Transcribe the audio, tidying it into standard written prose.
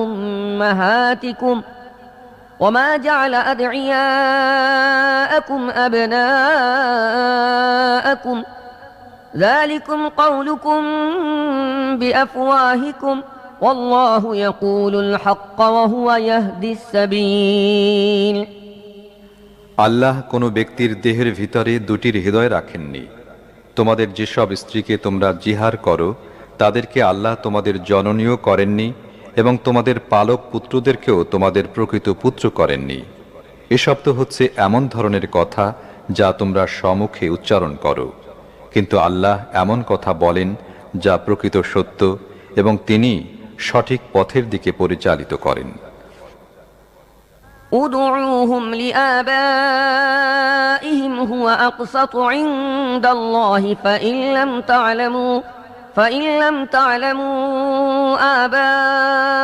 أمهاتكم وما جعل أدعياءكم أبناءكم ذلكم قولكم بأفواهكم والله يقول الحق وهو يهدي السبيل। আল্লাহ কোনো ব্যক্তির দেহের ভিতরে দুটির হৃদয় রাখেননি। তোমাদের যেসব স্ত্রীকে তোমরা জিহার করো তাদেরকে আল্লাহ তোমাদের জননীয় করেননি এবং তোমাদের পালক পুত্রদেরকেও তোমাদের প্রকৃত পুত্র করেননি। এসব তো হচ্ছে এমন ধরনের কথা যা তোমরা সম্মুখে উচ্চারণ করো, কিন্তু আল্লাহ এমন কথা বলেন যা প্রকৃত সত্য এবং তিনি সঠিক পথের দিকে পরিচালিত করেন। ادعوهم لآبائهم هو أقسط عند الله فإن لم تعلموا آباءهم